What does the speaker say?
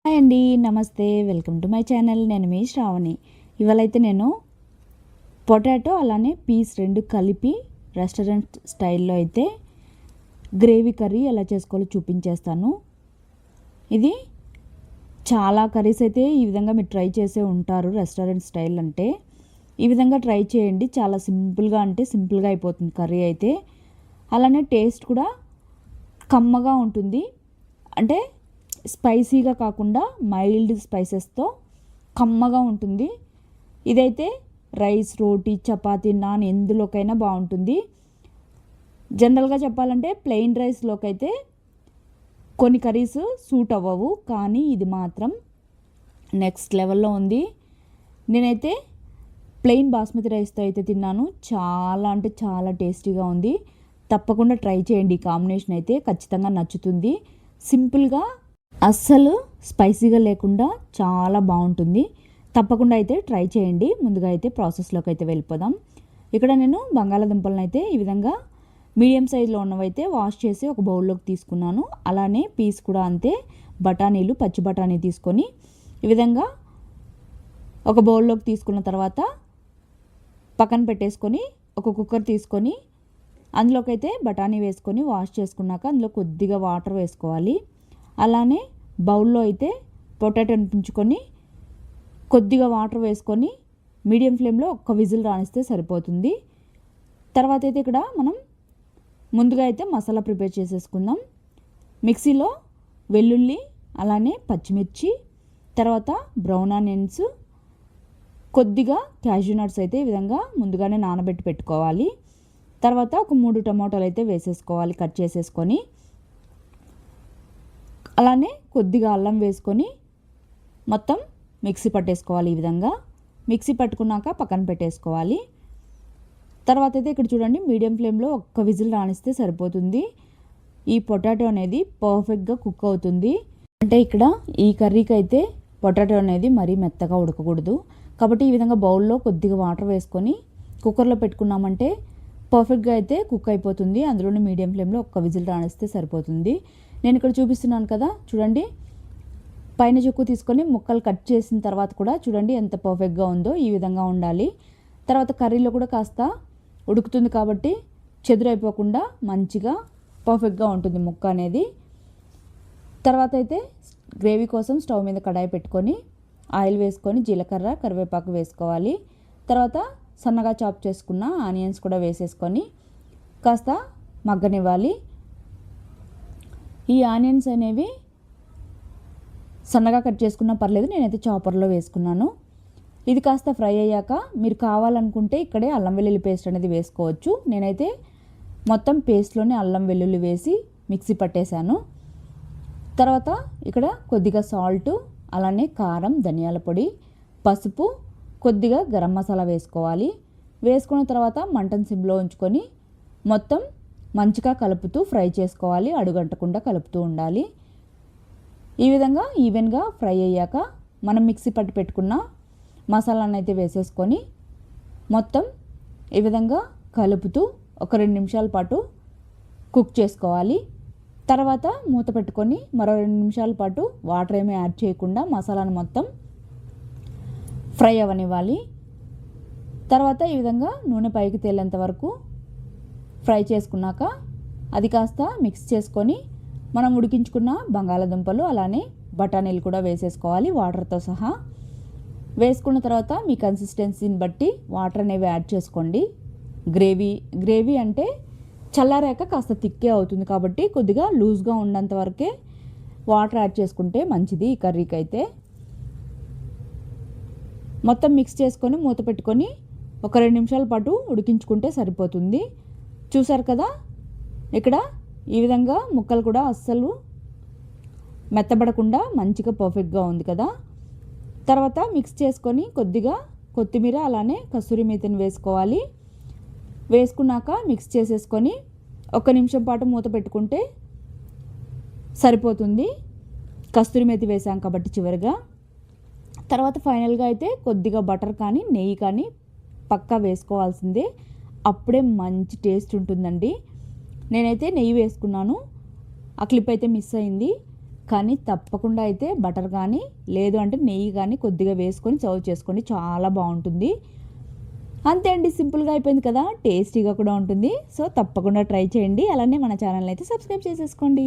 Hi అండి, నమస్తే. Welcome to my channel. నేను మీ శ్రావణి. ఇవాళైతే నేను పొటాటో అలానే పీస్ రెండు కలిపి రెస్టారెంట్ స్టైల్లో అయితే గ్రేవీ కర్రీ ఎలా చేసుకోవాలో చూపించేస్తాను. ఇది చాలా కర్రీస్ అయితే ఈ విధంగా మీరు ట్రై చేసే ఉంటారు. రెస్టారెంట్ స్టైల్ అంటే ఈ విధంగా ట్రై చేయండి. చాలా సింపుల్గా అయిపోతుంది కర్రీ అయితే. అలానే టేస్ట్ కూడా కమ్మగా ఉంటుంది. అంటే స్పైసీగా కాకుండా మైల్డ్ స్పైసెస్తో కమ్మగా ఉంటుంది. ఇదైతే రైస్, రోటీ, చపాతీ, నాన్ ఎందులోకైనా బాగుంటుంది. జనరల్గా చెప్పాలంటే ప్లెయిన్ రైస్లోకి అయితే కొన్ని కర్రీస్ సూట్ అవ్వవు, కానీ ఇది మాత్రం నెక్స్ట్ లెవెల్లో ఉంది. నేనైతే ప్లెయిన్ బాస్మతి రైస్తో అయితే తిన్నాను. చాలా అంటే చాలా టేస్టీగా ఉంది. తప్పకుండా ట్రై చేయండి. ఈ కాంబినేషన్ అయితే ఖచ్చితంగా నచ్చుతుంది. సింపుల్గా అస్సలు స్పైసీగా లేకుండా చాలా బాగుంటుంది. తప్పకుండా అయితే ట్రై చేయండి. ముందుగా అయితే ప్రాసెస్లోకి అయితే వెళ్ళిపోదాం. ఇక్కడ నేను బంగాళాదుంపలను అయితే ఈ విధంగా మీడియం సైజులో ఉన్నవైతే వాష్ చేసి ఒక బౌల్లోకి తీసుకున్నాను. అలానే పీస్ కూడా అంతే. బఠానీలు, పచ్చి బఠానీ తీసుకొని ఈ విధంగా ఒక బౌల్లోకి తీసుకున్న తర్వాత పక్కన పెట్టేసుకొని ఒక కుక్కర్ తీసుకొని అందులోకి అయితే బఠానీ వేసుకొని వాష్ చేసుకున్నాక అందులో కొద్దిగా వాటర్ వేసుకోవాలి. అలానే బౌల్లో అయితే పొటాటోని పుంచుకొని కొద్దిగా వాటర్ వేసుకొని మీడియం ఫ్లేమ్లో ఒక్క విజిల్ రానిస్తే సరిపోతుంది. తర్వాత అయితే ఇక్కడ మనం ముందుగా అయితే మసాలా ప్రిపేర్ చేసేసుకుందాం. మిక్సీలో వెల్లుల్లి, అలానే పచ్చిమిర్చి, తర్వాత బ్రౌన్ ఆనియన్స్, కొద్దిగా క్యాష్యూ నట్స్ అయితే ఈ విధంగా ముందుగానే నానబెట్టి పెట్టుకోవాలి. తర్వాత ఒక 3 టమాటాలు అయితే వేసేసుకోవాలి కట్ చేసేసుకొని. అలానే కొద్దిగా అల్లం వేసుకొని మొత్తం మిక్సీ పట్టేసుకోవాలి. ఈ విధంగా మిక్సీ పట్టుకున్నాక పక్కన పెట్టేసుకోవాలి. తర్వాత అయితే ఇక్కడ చూడండి, మీడియం ఫ్లేమ్లో ఒక్క విజిల్ రానిస్తే సరిపోతుంది. ఈ పొటాటో అనేది పర్ఫెక్ట్గా కుక్ అవుతుంది. అంటే ఇక్కడ ఈ కర్రీకి అయితే పొటాటో అనేది మరీ మెత్తగా ఉడకకూడదు. కాబట్టి ఈ విధంగా బౌల్లో కొద్దిగా వాటర్ వేసుకొని కుక్కర్లో పెట్టుకున్నామంటే పర్ఫెక్ట్గా అయితే కుక్ అయిపోతుంది. అందులోనే మీడియం ఫ్లేమ్లో ఒక్క విజిల్ రానిస్తే సరిపోతుంది. నేను ఇక్కడ చూపిస్తున్నాను కదా, చూడండి. పైన చెక్కు తీసుకొని ముక్కలు కట్ చేసిన తర్వాత కూడా చూడండి ఎంత పర్ఫెక్ట్గా ఉందో. ఈ విధంగా ఉండాలి. తర్వాత కర్రీలో కూడా కాస్త ఉడుకుతుంది కాబట్టి చెదురైపోకుండా మంచిగా పర్ఫెక్ట్గా ఉంటుంది ముక్క అనేది. తర్వాత అయితే గ్రేవీ కోసం స్టవ్ మీద కడాయి పెట్టుకొని ఆయిల్ వేసుకొని జీలకర్ర, కరివేపాకు వేసుకోవాలి. తర్వాత సన్నగా చాప్ చేసుకున్న ఆనియన్స్ కూడా వేసేసుకొని కాస్త మగ్గనివ్వాలి. ఈ ఆనియన్స్ అనేవి సన్నగా కట్ చేసుకున్నా పర్లేదు, నేనైతే చాపర్లో వేసుకున్నాను. ఇది కాస్త ఫ్రై అయ్యాక మీరు కావాలనుకుంటే ఇక్కడే అల్లం వెల్లుల్లి పేస్ట్ అనేది వేసుకోవచ్చు. నేనైతే మొత్తం పేస్ట్లోనే అల్లం వెల్లుల్లి వేసి మిక్సీ పట్టేశాను. తర్వాత ఇక్కడ కొద్దిగా సాల్ట్, అలానే కారం, ధనియాల పొడి, పసుపు, కొద్దిగా గరం మసాలా వేసుకోవాలి. వేసుకున్న తర్వాత మంటను సిమ్లో ఉంచుకొని మొత్తం మంచిగా కలుపుతూ ఫ్రై చేసుకోవాలి. అడుగంటకుండా కలుపుతూ ఉండాలి. ఈ విధంగా ఈవెన్గా ఫ్రై అయ్యాక మనం మిక్సీ పట్టి పెట్టుకున్న మసాలాను అయితే వేసేసుకొని మొత్తం ఈ విధంగా కలుపుతూ ఒక 2 నిమిషాల పాటు కుక్ చేసుకోవాలి. తర్వాత మూత పెట్టుకొని మరో 2 నిమిషాల పాటు వాటర్ ఏమీ యాడ్ చేయకుండా మసాలాను మొత్తం ఫ్రై అవ్వనివ్వాలి. తర్వాత ఈ విధంగా నూనె పైకి తేలేంత వరకు ఫ్రై చేసుకున్నాక అది కాస్త మిక్స్ చేసుకొని మనం ఉడికించుకున్న బంగాళాదుంపలు అలానే బఠానీలు కూడా వేసేసుకోవాలి వాటర్తో సహా. వేసుకున్న తర్వాత మీ కన్సిస్టెన్సీని బట్టి వాటర్ అనేవి యాడ్ చేసుకోండి. గ్రేవీ అంటే చల్లారాక కాస్త థిక్కే అవుతుంది కాబట్టి కొద్దిగా లూజ్గా ఉన్నంత వరకే వాటర్ యాడ్ చేసుకుంటే మంచిది ఈ కర్రీకి అయితే. మొత్తం మిక్స్ చేసుకొని మూత పెట్టుకొని ఒక 2 నిమిషాల పాటు ఉడికించుకుంటే సరిపోతుంది. చూసారు కదా, ఇక్కడ ఈ విధంగా ముక్కలు కూడా అస్సలు మెత్తబడకుండా మంచిగా పర్ఫెక్ట్గా ఉంది కదా. తర్వాత మిక్స్ చేసుకొని కొద్దిగా కొత్తిమీర, అలానే కస్తూరి మేతిని వేసుకోవాలి. వేసుకున్నాక మిక్స్ చేసేసుకొని 1 నిమిషం పాటు మూత పెట్టుకుంటే సరిపోతుంది. కస్తూరి మేతి వేసాం కాబట్టి చివరిగా. తర్వాత ఫైనల్గా అయితే కొద్దిగా బటర్ కానీ నెయ్యి కానీ పక్కా వేసుకోవాల్సిందే. అప్పుడే మంచి టేస్ట్ ఉంటుందండి. నేనైతే నెయ్యి వేసుకున్నాను. ఆ క్లిప్ అయితే మిస్ అయింది. కానీ తప్పకుండా అయితే బటర్ కానీ లేదు అంటే నెయ్యి కానీ కొద్దిగా వేసుకొని సర్వ్ చేసుకోండి, చాలా బాగుంటుంది. అంతే అండి, సింపుల్గా అయిపోయింది కదా, టేస్టీగా కూడా ఉంటుంది. సో తప్పకుండా ట్రై చేయండి. అలానే మన ఛానల్ అయితే సబ్స్క్రైబ్ చేసేసుకోండి.